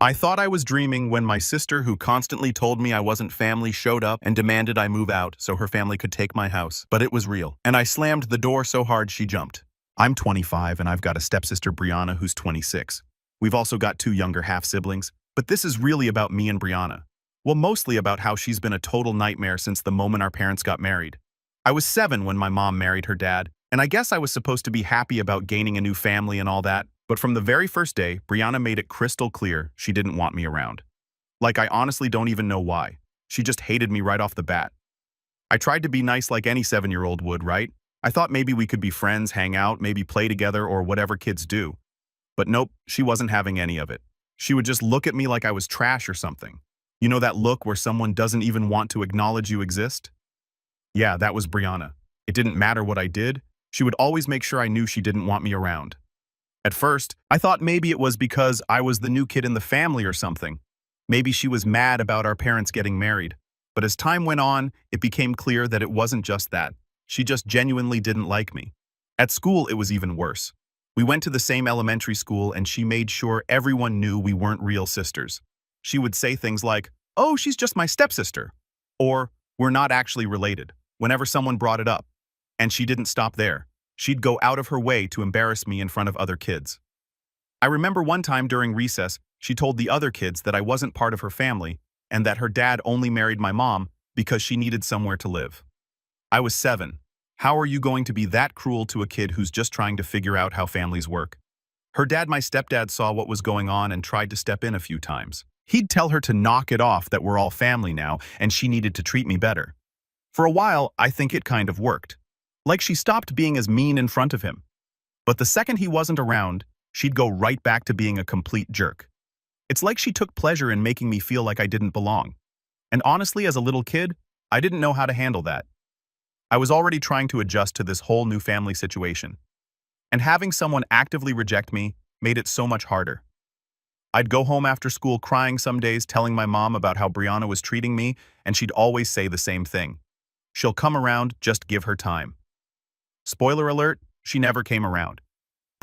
I thought I was dreaming when my sister, who constantly told me I wasn't family, showed up and demanded I move out so her family could take my house. But it was real, and I slammed the door so hard she jumped. I'm 25 and I've got a stepsister, Brianna, who's 26. We've also got two younger half-siblings, but this is really about me and Brianna. Well, mostly about how she's been a total nightmare since the moment our parents got married. I was 7 when my mom married her dad, and I guess I was supposed to be happy about gaining a new family and all that, but from the very first day, Brianna made it crystal clear she didn't want me around. Like, I honestly don't even know why. She just hated me right off the bat. I tried to be nice like any 7-year-old would, right? I thought maybe we could be friends, hang out, maybe play together or whatever kids do. But nope, she wasn't having any of it. She would just look at me like I was trash or something. You know that look where someone doesn't even want to acknowledge you exist? Yeah, that was Brianna. It didn't matter what I did. She would always make sure I knew she didn't want me around. At first, I thought maybe it was because I was the new kid in the family or something. Maybe she was mad about our parents getting married. But as time went on, it became clear that it wasn't just that. She just genuinely didn't like me. At school, it was even worse. We went to the same elementary school and she made sure everyone knew we weren't real sisters. She would say things like, "Oh, she's just my stepsister," or "We're not actually related," whenever someone brought it up. And she didn't stop there. She'd go out of her way to embarrass me in front of other kids. I remember one time during recess, she told the other kids that I wasn't part of her family and that her dad only married my mom because she needed somewhere to live. I was 7. How are you going to be that cruel to a kid who's just trying to figure out how families work? Her dad, my stepdad, saw what was going on and tried to step in a few times. He'd tell her to knock it off, that we're all family now and she needed to treat me better. For a while, I think it kind of worked. Like, she stopped being as mean in front of him. But the second he wasn't around, she'd go right back to being a complete jerk. It's like she took pleasure in making me feel like I didn't belong. And honestly, as a little kid, I didn't know how to handle that. I was already trying to adjust to this whole new family situation. And having someone actively reject me made it so much harder. I'd go home after school crying some days, telling my mom about how Brianna was treating me, and she'd always say the same thing. She'll come around, just give her time. Spoiler alert, she never came around.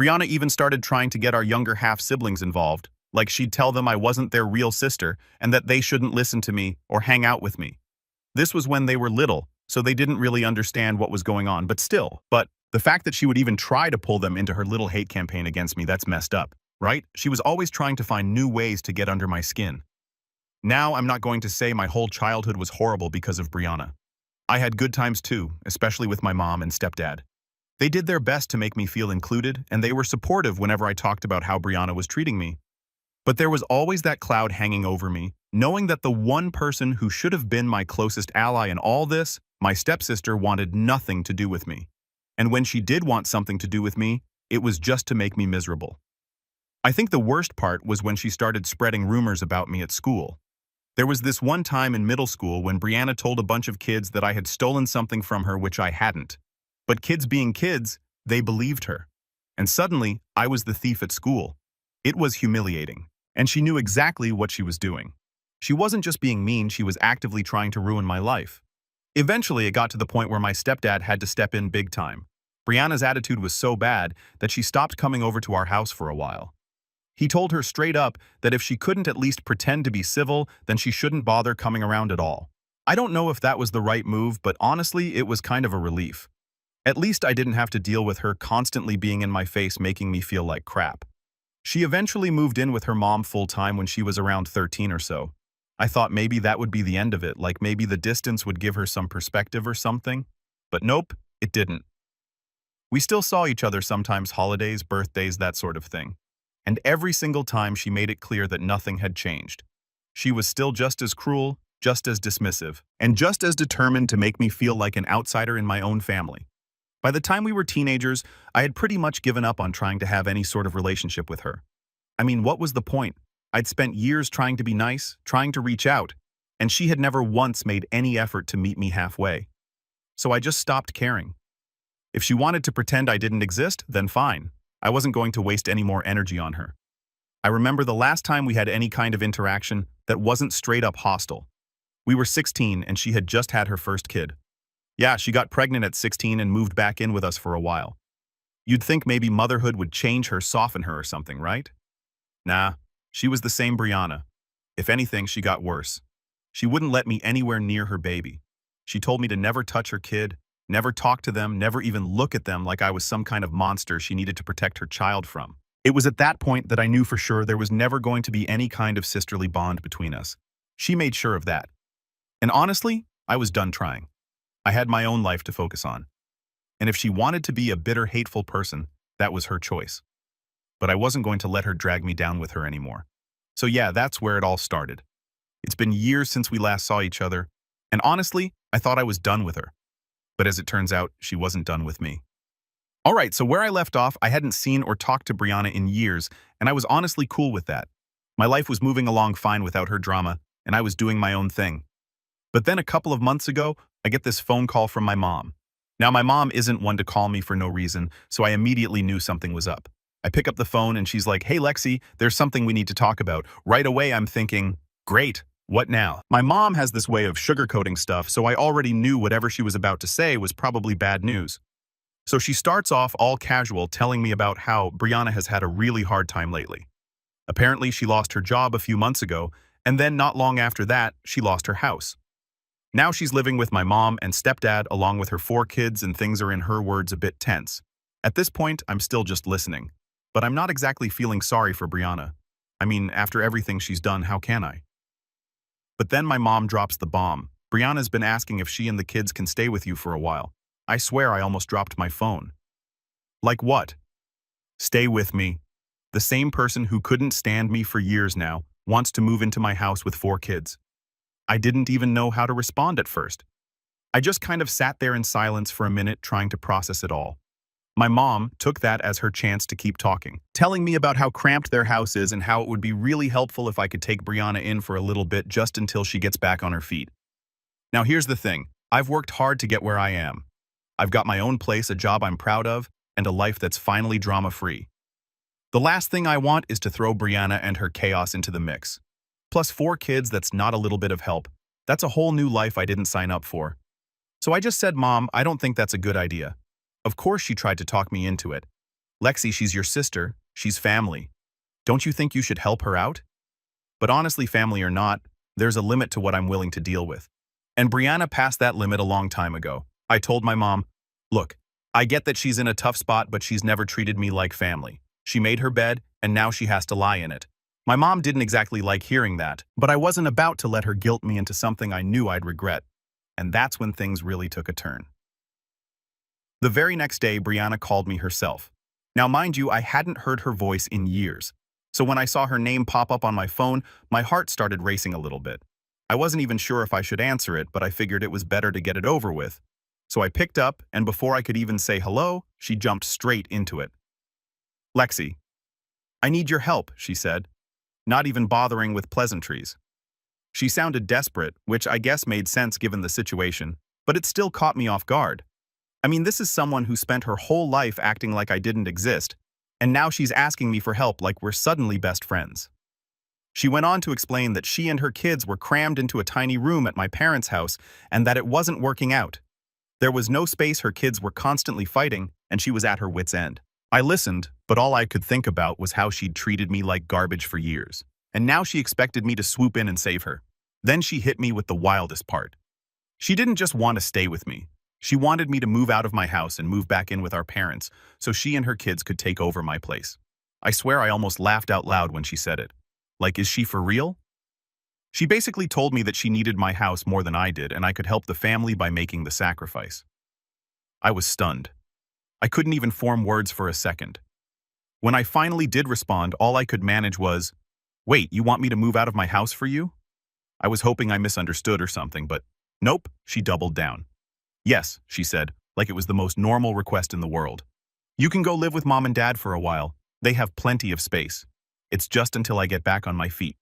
Brianna even started trying to get our younger half-siblings involved, like she'd tell them I wasn't their real sister and that they shouldn't listen to me or hang out with me. This was when they were little, so they didn't really understand what was going on, but the fact that she would even try to pull them into her little hate campaign against me, that's messed up, right? She was always trying to find new ways to get under my skin. Now, I'm not going to say my whole childhood was horrible because of Brianna. I had good times too, especially with my mom and stepdad. They did their best to make me feel included, and they were supportive whenever I talked about how Brianna was treating me. But there was always that cloud hanging over me, knowing that the one person who should have been my closest ally in all this, my stepsister, wanted nothing to do with me. And when she did want something to do with me, it was just to make me miserable. I think the worst part was when she started spreading rumors about me at school. There was this one time in middle school when Brianna told a bunch of kids that I had stolen something from her which I hadn't. But kids being kids, they believed her. And suddenly, I was the thief at school. It was humiliating. And she knew exactly what she was doing. She wasn't just being mean, she was actively trying to ruin my life. Eventually, it got to the point where my stepdad had to step in big time. Brianna's attitude was so bad that she stopped coming over to our house for a while. He told her straight up that if she couldn't at least pretend to be civil, then she shouldn't bother coming around at all. I don't know if that was the right move, but honestly, it was kind of a relief. At least I didn't have to deal with her constantly being in my face, making me feel like crap. She eventually moved in with her mom full-time when she was around 13 or so. I thought maybe that would be the end of it, like maybe the distance would give her some perspective or something. But nope, it didn't. We still saw each other sometimes, holidays, birthdays, that sort of thing. And every single time she made it clear that nothing had changed. She was still just as cruel, just as dismissive, and just as determined to make me feel like an outsider in my own family. By the time we were teenagers, I had pretty much given up on trying to have any sort of relationship with her. I mean, what was the point? I'd spent years trying to be nice, trying to reach out, and she had never once made any effort to meet me halfway. So I just stopped caring. If she wanted to pretend I didn't exist, then fine. I wasn't going to waste any more energy on her. I remember the last time we had any kind of interaction that wasn't straight up hostile. We were 16 and she had just had her first kid. Yeah, she got pregnant at 16 and moved back in with us for a while. You'd think maybe motherhood would change her, soften her or something, right? Nah, She was the same Brianna. If anything, she got worse. She wouldn't let me anywhere near her baby. She told me to never touch her kid, never talk to them, never even look at them like I was some kind of monster she needed to protect her child from. It was at that point that I knew for sure there was never going to be any kind of sisterly bond between us. She made sure of that. And honestly, I was done trying. I had my own life to focus on. And if she wanted to be a bitter, hateful person, that was her choice. But I wasn't going to let her drag me down with her anymore. So yeah, that's where it all started. It's been years since we last saw each other, and honestly, I thought I was done with her. But as it turns out, she wasn't done with me. Alright, so where I left off, I hadn't seen or talked to Brianna in years, and I was honestly cool with that. My life was moving along fine without her drama, and I was doing my own thing. But then a couple of months ago, I get this phone call from my mom. Now, my mom isn't one to call me for no reason, so I immediately knew something was up. I pick up the phone and she's like, "Hey Lexi, there's something we need to talk about." Right away, I'm thinking, great, what now? My mom has this way of sugarcoating stuff, so I already knew whatever she was about to say was probably bad news. So she starts off all casual telling me about how Brianna has had a really hard time lately. Apparently, she lost her job a few months ago, and then not long after that, she lost her house. Now she's living with my mom and stepdad along with her 4 kids, and things are, in her words, a bit tense. At this point, I'm still just listening. But I'm not exactly feeling sorry for Brianna. I mean, after everything she's done, how can I? But then my mom drops the bomb. Brianna's been asking if she and the kids can stay with you for a while. I swear I almost dropped my phone. Like what? Stay with me. The same person who couldn't stand me for years now wants to move into my house with 4 kids. I didn't even know how to respond at first. I just kind of sat there in silence for a minute trying to process it all. My mom took that as her chance to keep talking, telling me about how cramped their house is and how it would be really helpful if I could take Brianna in for a little bit just until she gets back on her feet. Now here's the thing, I've worked hard to get where I am. I've got my own place, a job I'm proud of, and a life that's finally drama-free. The last thing I want is to throw Brianna and her chaos into the mix. Plus 4 kids, that's not a little bit of help. That's a whole new life I didn't sign up for. So I just said, "Mom, I don't think that's a good idea." Of course she tried to talk me into it. "Lexi, she's your sister. She's family. Don't you think you should help her out?" But honestly, family or not, there's a limit to what I'm willing to deal with. And Brianna passed that limit a long time ago. I told my mom, "Look, I get that she's in a tough spot, but she's never treated me like family. She made her bed, and now she has to lie in it." My mom didn't exactly like hearing that, but I wasn't about to let her guilt me into something I knew I'd regret. And that's when things really took a turn. The very next day, Brianna called me herself. Now, mind you, I hadn't heard her voice in years. So when I saw her name pop up on my phone, my heart started racing a little bit. I wasn't even sure if I should answer it, but I figured it was better to get it over with. So I picked up, and before I could even say hello, she jumped straight into it. "Lexi, I need your help," she said, not even bothering with pleasantries. She sounded desperate, which I guess made sense given the situation, but it still caught me off guard. I mean, this is someone who spent her whole life acting like I didn't exist, and now she's asking me for help like we're suddenly best friends. She went on to explain that she and her kids were crammed into a tiny room at my parents' house and that it wasn't working out. There was no space, her kids were constantly fighting, and she was at her wit's end. I listened, but all I could think about was how she'd treated me like garbage for years, and now she expected me to swoop in and save her. Then she hit me with the wildest part. She didn't just want to stay with me. She wanted me to move out of my house and move back in with our parents so she and her kids could take over my place. I swear I almost laughed out loud when she said it. Like, is she for real? She basically told me that she needed my house more than I did and I could help the family by making the sacrifice. I was stunned. I couldn't even form words for a second. When I finally did respond, all I could manage was, "Wait, you want me to move out of my house for you?" I was hoping I misunderstood or something, but nope, she doubled down. "Yes," she said, like it was the most normal request in the world. "You can go live with Mom and Dad for a while. They have plenty of space. It's just until I get back on my feet."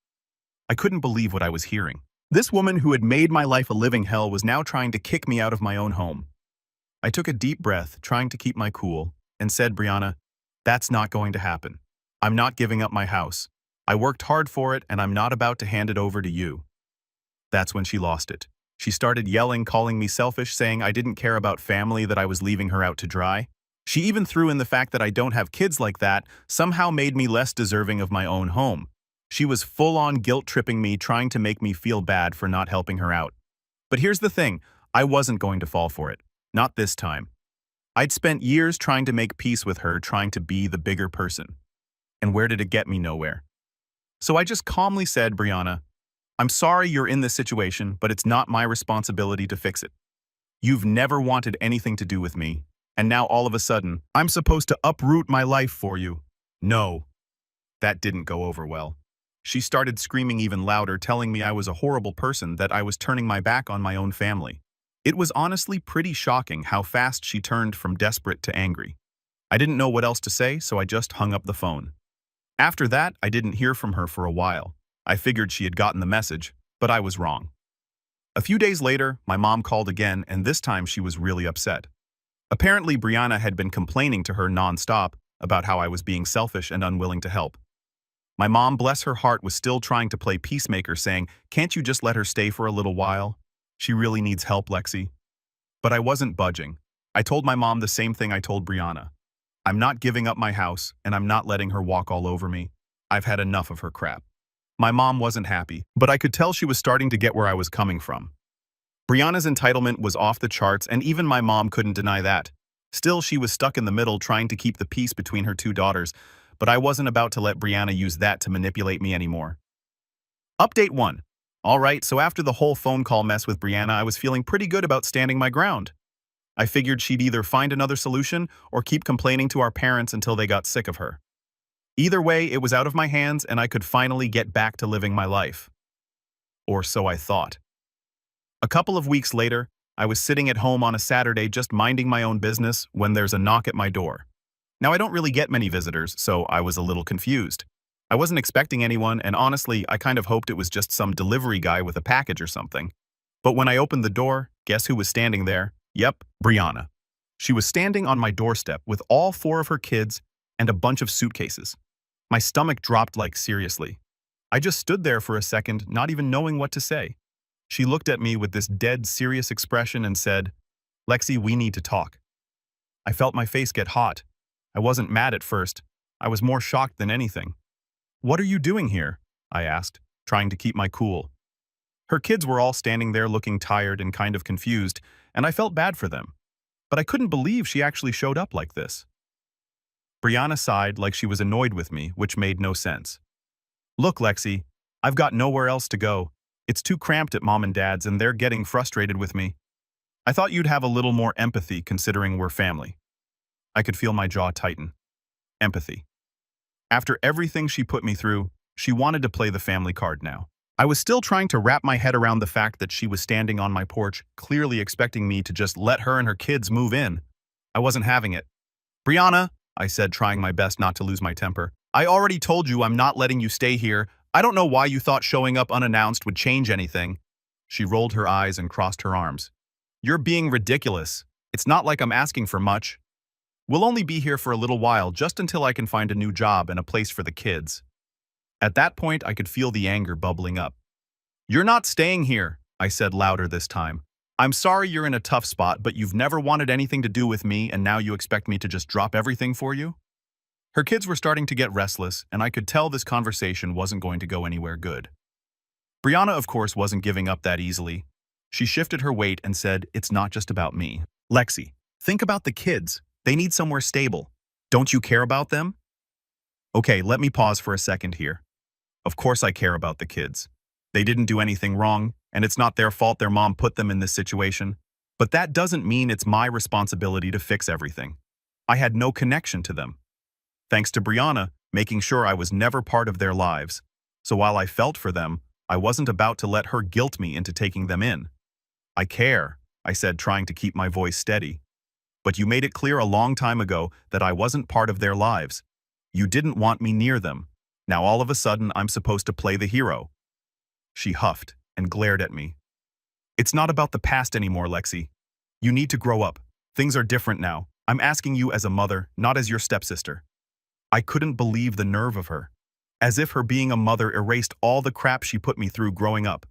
I couldn't believe what I was hearing. This woman who had made my life a living hell was now trying to kick me out of my own home. I took a deep breath, trying to keep my cool, and said, "Brianna, that's not going to happen. I'm not giving up my house. I worked hard for it, and I'm not about to hand it over to you." That's when she lost it. She started yelling, calling me selfish, saying I didn't care about family, that I was leaving her out to dry. She even threw in the fact that I don't have kids like that somehow made me less deserving of my own home. She was full-on guilt-tripping me, trying to make me feel bad for not helping her out. But here's the thing, I wasn't going to fall for it. Not this time. I'd spent years trying to make peace with her, trying to be the bigger person. And where did it get me? Nowhere. So I just calmly said, Brianna, I'm sorry you're in this situation, but it's not my responsibility to fix it. You've never wanted anything to do with me, and now all of a sudden, I'm supposed to uproot my life for you. No. That didn't go over well. She started screaming even louder, telling me I was a horrible person, that I was turning my back on my own family. It was honestly pretty shocking how fast she turned from desperate to angry. I didn't know what else to say, so I just hung up the phone. After that, I didn't hear from her for a while. I figured she had gotten the message, but I was wrong. A few days later, my mom called again, and this time she was really upset. Apparently, Brianna had been complaining to her nonstop about how I was being selfish and unwilling to help. My mom, bless her heart, was still trying to play peacemaker, saying, "Can't you just let her stay for a little while? She really needs help, Lexi." But I wasn't budging. I told my mom the same thing I told Brianna. I'm not giving up my house, and I'm not letting her walk all over me. I've had enough of her crap. My mom wasn't happy, but I could tell she was starting to get where I was coming from. Brianna's entitlement was off the charts, and even my mom couldn't deny that. Still, she was stuck in the middle, trying to keep the peace between her two daughters, but I wasn't about to let Brianna use that to manipulate me anymore. Update 1. Alright, so after the whole phone call mess with Brianna, I was feeling pretty good about standing my ground. I figured she'd either find another solution or keep complaining to our parents until they got sick of her. Either way, it was out of my hands and I could finally get back to living my life. Or so I thought. A couple of weeks later, I was sitting at home on a Saturday just minding my own business when there's a knock at my door. Now, I don't really get many visitors, so I was a little confused. I wasn't expecting anyone, and honestly, I kind of hoped it was just some delivery guy with a package or something. But when I opened the door, guess who was standing there? Yep, Brianna. She was standing on my doorstep with all 4 of her kids and a bunch of suitcases. My stomach dropped, like, seriously. I just stood there for a second, not even knowing what to say. She looked at me with this dead serious expression and said, "Lexi, we need to talk." I felt my face get hot. I wasn't mad at first. I was more shocked than anything. "What are you doing here?" I asked, trying to keep my cool. Her kids were all standing there looking tired and kind of confused, and I felt bad for them. But I couldn't believe she actually showed up like this. Brianna sighed like she was annoyed with me, which made no sense. "Look, Lexi, I've got nowhere else to go. It's too cramped at Mom and Dad's and they're getting frustrated with me. I thought you'd have a little more empathy considering we're family." I could feel my jaw tighten. Empathy. After everything she put me through, she wanted to play the family card now. I was still trying to wrap my head around the fact that she was standing on my porch, clearly expecting me to just let her and her kids move in. I wasn't having it. "Brianna," I said, trying my best not to lose my temper, "I already told you I'm not letting you stay here. I don't know why you thought showing up unannounced would change anything." She rolled her eyes and crossed her arms. "You're being ridiculous. It's not like I'm asking for much. We'll only be here for a little while, just until I can find a new job and a place for the kids." At that point, I could feel the anger bubbling up. "You're not staying here," I said louder this time. "I'm sorry you're in a tough spot, but you've never wanted anything to do with me, and now you expect me to just drop everything for you?" Her kids were starting to get restless, and I could tell this conversation wasn't going to go anywhere good. Brianna, of course, wasn't giving up that easily. She shifted her weight and said, "It's not just about me. Lexi, think about the kids. They need somewhere stable. Don't you care about them?" Okay, let me pause for a second here. Of course I care about the kids. They didn't do anything wrong, and it's not their fault their mom put them in this situation. But that doesn't mean it's my responsibility to fix everything. I had no connection to them. Thanks to Brianna, making sure I was never part of their lives. So while I felt for them, I wasn't about to let her guilt me into taking them in. "I care," I said, trying to keep my voice steady. "But you made it clear a long time ago that I wasn't part of their lives. You didn't want me near them. Now all of a sudden I'm supposed to play the hero." She huffed and glared at me. "It's not about the past anymore, Lexi. You need to grow up. Things are different now. I'm asking you as a mother, not as your stepsister." I couldn't believe the nerve of her. As if her being a mother erased all the crap she put me through growing up.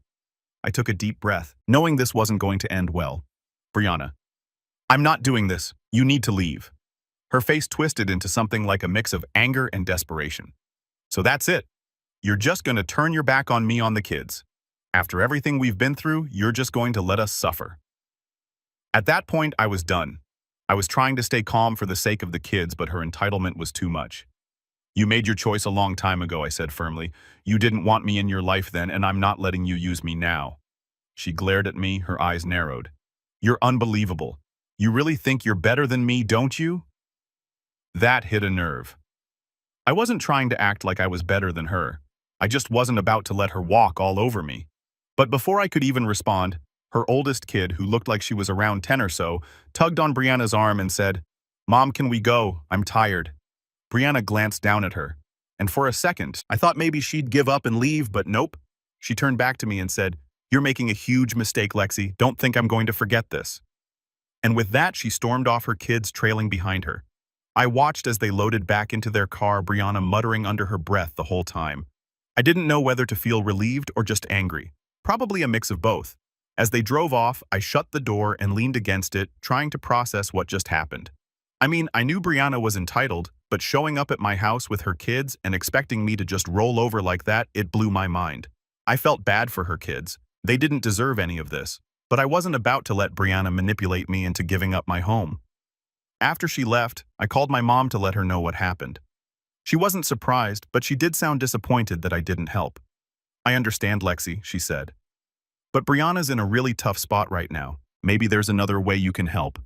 I took a deep breath, knowing this wasn't going to end well. "Brianna, I'm not doing this. You need to leave." Her face twisted into something like a mix of anger and desperation. "So that's it. You're just going to turn your back on me on the kids. After everything we've been through, you're just going to let us suffer. At that point, I was done. I was trying to stay calm for the sake of the kids, but her entitlement was too much. You made your choice a long time ago, I said firmly. You didn't want me in your life then, and I'm not letting you use me now. She glared at me, her eyes narrowed. You're unbelievable. You really think you're better than me, don't you? That hit a nerve. I wasn't trying to act like I was better than her. I just wasn't about to let her walk all over me. But before I could even respond, her oldest kid, who looked like she was around 10 or so, tugged on Brianna's arm and said, "Mom, can we go? I'm tired." Brianna glanced down at her, and for a second, I thought maybe she'd give up and leave, but nope. She turned back to me and said, "You're making a huge mistake, Lexi. Don't think I'm going to forget this." And with that, she stormed off, her kids trailing behind her. I watched as they loaded back into their car, Brianna muttering under her breath the whole time. I didn't know whether to feel relieved or just angry, probably a mix of both. As they drove off, I shut the door and leaned against it, trying to process what just happened. I mean, I knew Brianna was entitled, but showing up at my house with her kids and expecting me to just roll over like that, it blew my mind. I felt bad for her kids. They didn't deserve any of this, but I wasn't about to let Brianna manipulate me into giving up my home. After she left, I called my mom to let her know what happened. She wasn't surprised, but she did sound disappointed that I didn't help. "I understand, Lexi," she said. "But Brianna's in a really tough spot right now. Maybe there's another way you can help."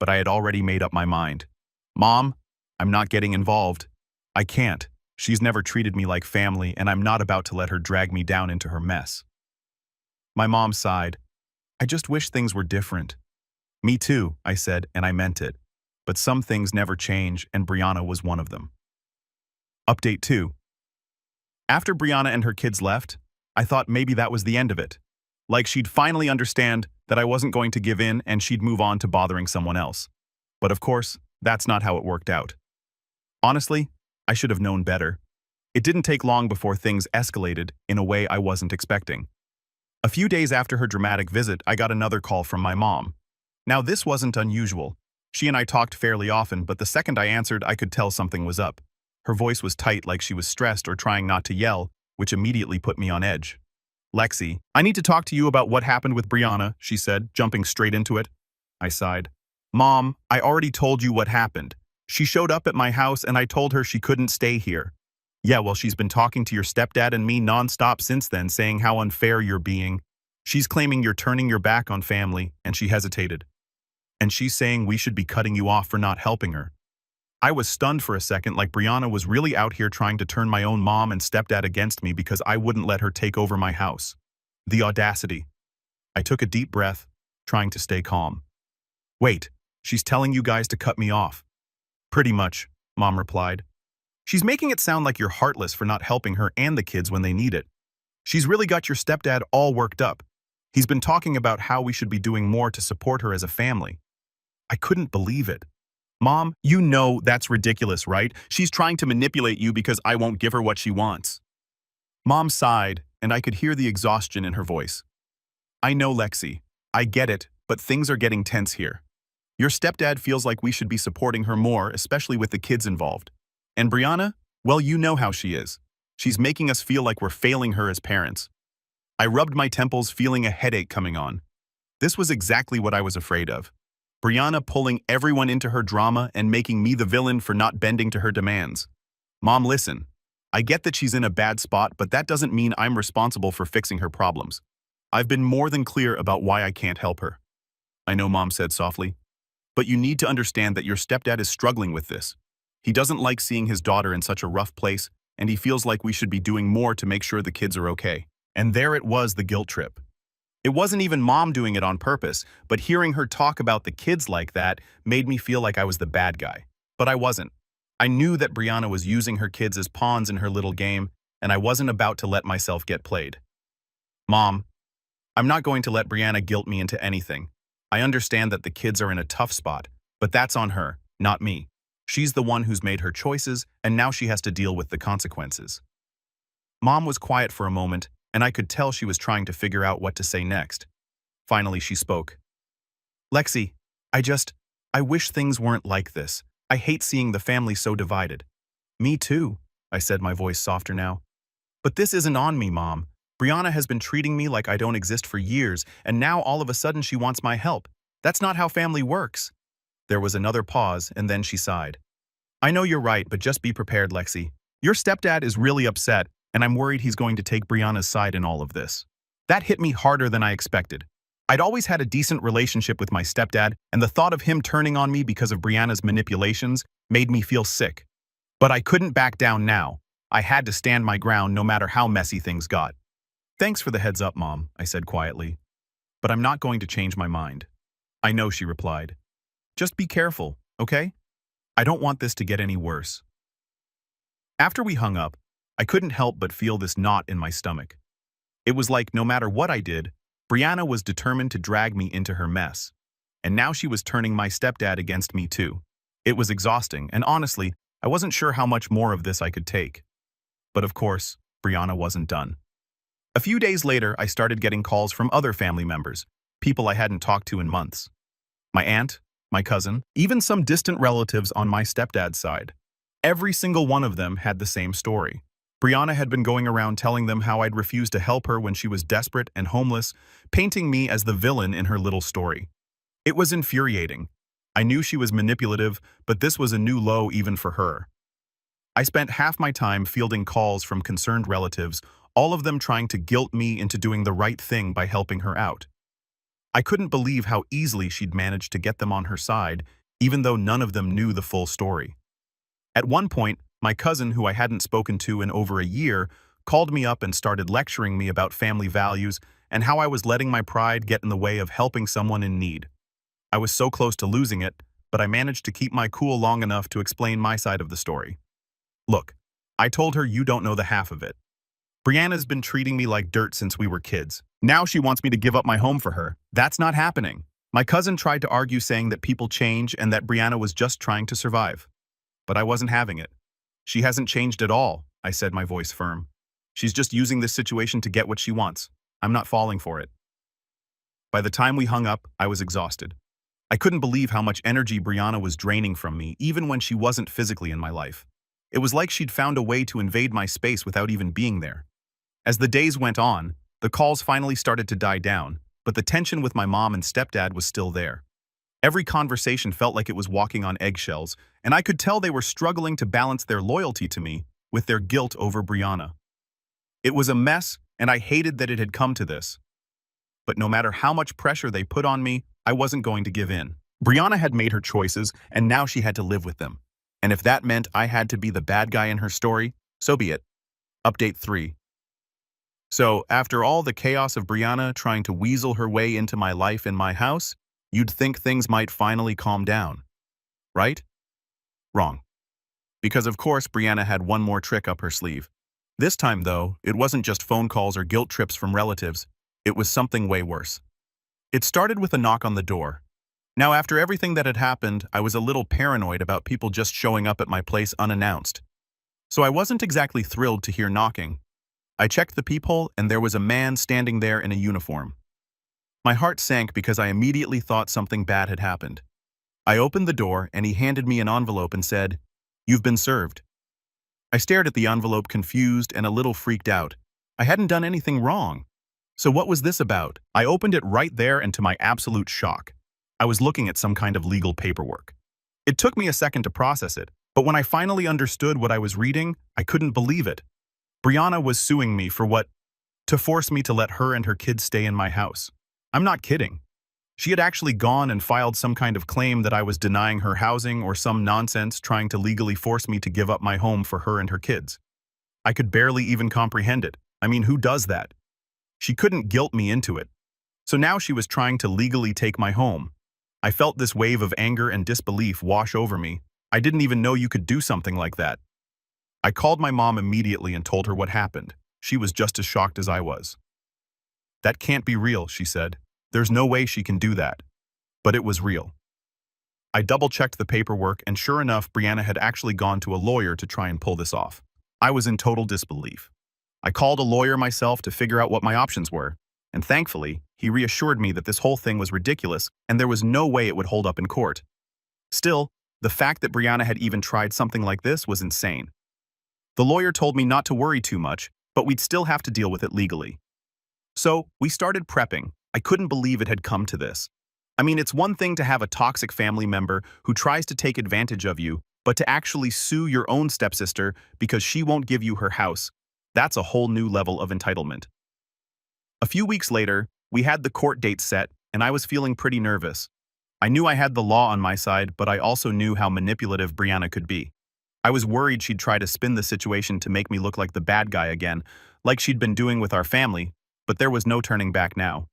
But I had already made up my mind. "Mom, I'm not getting involved. I can't. She's never treated me like family, and I'm not about to let her drag me down into her mess." My mom sighed. "I just wish things were different." "Me too," I said, and I meant it. But some things never change, and Brianna was one of them. Update 2. After Brianna and her kids left, I thought maybe that was the end of it. Like she'd finally understand that I wasn't going to give in and she'd move on to bothering someone else. But of course, that's not how it worked out. Honestly, I should have known better. It didn't take long before things escalated in a way I wasn't expecting. A few days after her dramatic visit, I got another call from my mom. Now, this wasn't unusual. She and I talked fairly often, but the second I answered, I could tell something was up. Her voice was tight, like she was stressed or trying not to yell, which immediately put me on edge. "Lexi, I need to talk to you about what happened with Brianna," she said, jumping straight into it. I sighed. "Mom, I already told you what happened. She showed up at my house and I told her she couldn't stay here." "Yeah, well, she's been talking to your stepdad and me nonstop since then, saying how unfair you're being. She's claiming you're turning your back on family," and she hesitated. "And she's saying we should be cutting you off for not helping her." I was stunned for a second, like Brianna was really out here trying to turn my own mom and stepdad against me because I wouldn't let her take over my house. The audacity. I took a deep breath, trying to stay calm. "Wait, she's telling you guys to cut me off?" "Pretty much," Mom replied. "She's making it sound like you're heartless for not helping her and the kids when they need it. She's really got your stepdad all worked up. He's been talking about how we should be doing more to support her as a family." I couldn't believe it. "Mom, you know that's ridiculous, right? She's trying to manipulate you because I won't give her what she wants." Mom sighed, and I could hear the exhaustion in her voice. "I know, Lexi. I get it, but things are getting tense here. Your stepdad feels like we should be supporting her more, especially with the kids involved. And Brianna, well, you know how she is. She's making us feel like we're failing her as parents." I rubbed my temples, feeling a headache coming on. This was exactly what I was afraid of. Brianna pulling everyone into her drama and making me the villain for not bending to her demands. "Mom, listen. I get that she's in a bad spot, but that doesn't mean I'm responsible for fixing her problems. I've been more than clear about why I can't help her." "I know," Mom said softly. "But you need to understand that your stepdad is struggling with this. He doesn't like seeing his daughter in such a rough place, and he feels like we should be doing more to make sure the kids are okay." And there it was, the guilt trip. It wasn't even Mom doing it on purpose, but hearing her talk about the kids like that made me feel like I was the bad guy. But I wasn't. I knew that Brianna was using her kids as pawns in her little game, and I wasn't about to let myself get played. "Mom, I'm not going to let Brianna guilt me into anything. I understand that the kids are in a tough spot, but that's on her, not me. She's the one who's made her choices, and now she has to deal with the consequences." Mom was quiet for a moment, and I could tell she was trying to figure out what to say next. Finally, she spoke. "Lexi, I wish things weren't like this. I hate seeing the family so divided." "Me too," I said, my voice softer now. But this isn't on me, Mom. Brianna has been treating me like I don't exist for years, and now all of a sudden she wants my help. That's not how family works. There was another pause, and then she sighed. I know you're right, but just be prepared, Lexi. Your stepdad is really upset, and I'm worried he's going to take Brianna's side in all of this. That hit me harder than I expected. I'd always had a decent relationship with my stepdad, and the thought of him turning on me because of Brianna's manipulations made me feel sick. But I couldn't back down now. I had to stand my ground no matter how messy things got. Thanks for the heads up, Mom, I said quietly. But I'm not going to change my mind. I know, she replied. Just be careful, okay? I don't want this to get any worse. After we hung up, I couldn't help but feel this knot in my stomach. It was like no matter what I did, Brianna was determined to drag me into her mess. And now she was turning my stepdad against me too. It was exhausting, and honestly, I wasn't sure how much more of this I could take. But of course, Brianna wasn't done. A few days later, I started getting calls from other family members, people I hadn't talked to in months. My aunt, my cousin, even some distant relatives on my stepdad's side. Every single one of them had the same story. Brianna had been going around telling them how I'd refused to help her when she was desperate and homeless, painting me as the villain in her little story. It was infuriating. I knew she was manipulative, but this was a new low even for her. I spent half my time fielding calls from concerned relatives, all of them trying to guilt me into doing the right thing by helping her out. I couldn't believe how easily she'd managed to get them on her side, even though none of them knew the full story. At one point, my cousin, who I hadn't spoken to in over a year, called me up and started lecturing me about family values and how I was letting my pride get in the way of helping someone in need. I was so close to losing it, but I managed to keep my cool long enough to explain my side of the story. Look, I told her you don't know the half of it. Brianna's been treating me like dirt since we were kids. Now she wants me to give up my home for her. That's not happening. My cousin tried to argue saying that people change and that Brianna was just trying to survive. But I wasn't having it. She hasn't changed at all, I said, my voice firm. She's just using this situation to get what she wants. I'm not falling for it. By the time we hung up, I was exhausted. I couldn't believe how much energy Brianna was draining from me, even when she wasn't physically in my life. It was like she'd found a way to invade my space without even being there. As the days went on, the calls finally started to die down, but the tension with my mom and stepdad was still there. Every conversation felt like it was walking on eggshells, and I could tell they were struggling to balance their loyalty to me with their guilt over Brianna. It was a mess, and I hated that it had come to this. But no matter how much pressure they put on me, I wasn't going to give in. Brianna had made her choices, and now she had to live with them. And if that meant I had to be the bad guy in her story, so be it. Update 3. So, after all the chaos of Brianna trying to weasel her way into my life in my house, you'd think things might finally calm down. Right? Wrong. Because of course Brianna had one more trick up her sleeve. This time, though, it wasn't just phone calls or guilt trips from relatives. It was something way worse. It started with a knock on the door. Now, after everything that had happened, I was a little paranoid about people just showing up at my place unannounced. So I wasn't exactly thrilled to hear knocking. I checked the peephole, and there was a man standing there in a uniform. My heart sank because I immediately thought something bad had happened. I opened the door, and he handed me an envelope and said, "You've been served." I stared at the envelope confused and a little freaked out. I hadn't done anything wrong. So what was this about? I opened it right there, and to my absolute shock, I was looking at some kind of legal paperwork. It took me a second to process it, but when I finally understood what I was reading, I couldn't believe it. Brianna was suing me for what? To force me to let her and her kids stay in my house. I'm not kidding. She had actually gone and filed some kind of claim that I was denying her housing or some nonsense trying to legally force me to give up my home for her and her kids. I could barely even comprehend it. I mean, who does that? She couldn't guilt me into it. So now she was trying to legally take my home. I felt this wave of anger and disbelief wash over me. I didn't even know you could do something like that. I called my mom immediately and told her what happened. She was just as shocked as I was. "That can't be real," she said. "There's no way she can do that." But it was real. I double-checked the paperwork, and sure enough, Brianna had actually gone to a lawyer to try and pull this off. I was in total disbelief. I called a lawyer myself to figure out what my options were, and thankfully, he reassured me that this whole thing was ridiculous and there was no way it would hold up in court. Still, the fact that Brianna had even tried something like this was insane. The lawyer told me not to worry too much, but we'd still have to deal with it legally. So, we started prepping. I couldn't believe it had come to this. I mean, it's one thing to have a toxic family member who tries to take advantage of you, but to actually sue your own stepsister because she won't give you her house, that's a whole new level of entitlement. A few weeks later, we had the court date set, and I was feeling pretty nervous. I knew I had the law on my side, but I also knew how manipulative Brianna could be. I was worried she'd try to spin the situation to make me look like the bad guy again, like she'd been doing with our family, but there was no turning back now.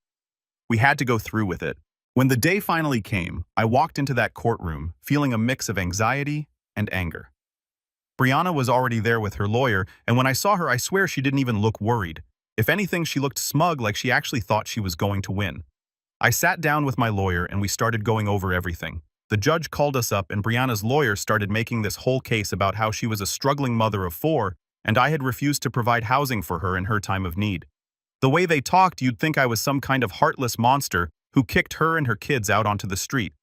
We had to go through with it. When the day finally came, I walked into that courtroom, feeling a mix of anxiety and anger. Brianna was already there with her lawyer, and when I saw her, I swear she didn't even look worried. If anything, she looked smug, like she actually thought she was going to win. I sat down with my lawyer and we started going over everything. The judge called us up and Brianna's lawyer started making this whole case about how she was a struggling mother of 4 and I had refused to provide housing for her in her time of need. The way they talked, you'd think I was some kind of heartless monster who kicked her and her kids out onto the street.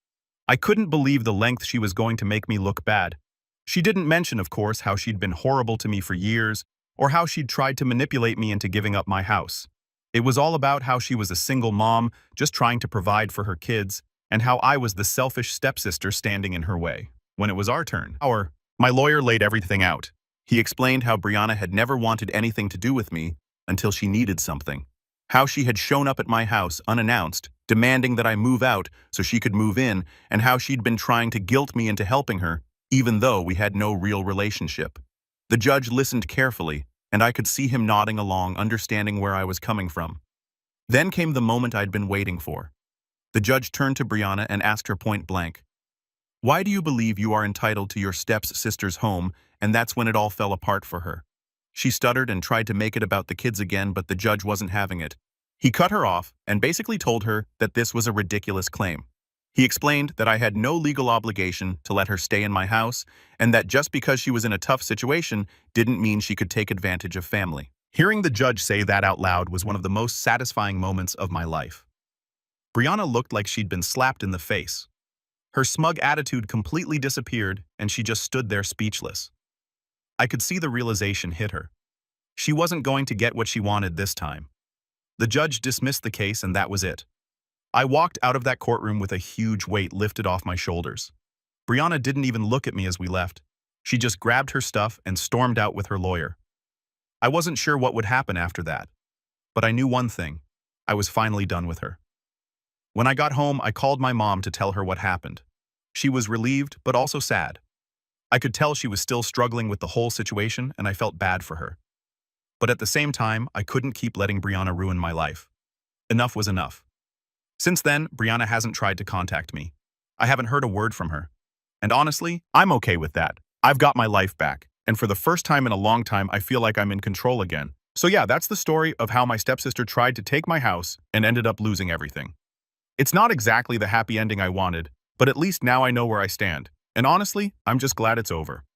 I couldn't believe the length she was going to make me look bad. She didn't mention, of course, how she'd been horrible to me for years, or how she'd tried to manipulate me into giving up my house. It was all about how she was a single mom, just trying to provide for her kids, and how I was the selfish stepsister standing in her way. When it was our turn, my lawyer laid everything out. He explained how Brianna had never wanted anything to do with me until she needed something. How she had shown up at my house unannounced, demanding that I move out so she could move in, and how she'd been trying to guilt me into helping her, even though we had no real relationship. The judge listened carefully, and I could see him nodding along, understanding where I was coming from. Then came the moment I'd been waiting for. The judge turned to Brianna and asked her point blank, "Why do you believe you are entitled to your stepsister's home?" And that's when it all fell apart for her. She stuttered and tried to make it about the kids again, but the judge wasn't having it. He cut her off and basically told her that this was a ridiculous claim. He explained that I had no legal obligation to let her stay in my house, and that just because she was in a tough situation didn't mean she could take advantage of family. Hearing the judge say that out loud was one of the most satisfying moments of my life. Brianna looked like she'd been slapped in the face. Her smug attitude completely disappeared, and she just stood there speechless. I could see the realization hit her. She wasn't going to get what she wanted this time. The judge dismissed the case, and that was it. I walked out of that courtroom with a huge weight lifted off my shoulders. Brianna didn't even look at me as we left. She just grabbed her stuff and stormed out with her lawyer. I wasn't sure what would happen after that, but I knew one thing. I was finally done with her. When I got home, I called my mom to tell her what happened. She was relieved, but also sad. I could tell she was still struggling with the whole situation, and I felt bad for her. But at the same time, I couldn't keep letting Brianna ruin my life. Enough was enough. Since then, Brianna hasn't tried to contact me. I haven't heard a word from her. And honestly, I'm okay with that. I've got my life back, and for the first time in a long time, I feel like I'm in control again. So yeah, that's the story of how my stepsister tried to take my house and ended up losing everything. It's not exactly the happy ending I wanted, but at least now I know where I stand. And honestly, I'm just glad it's over.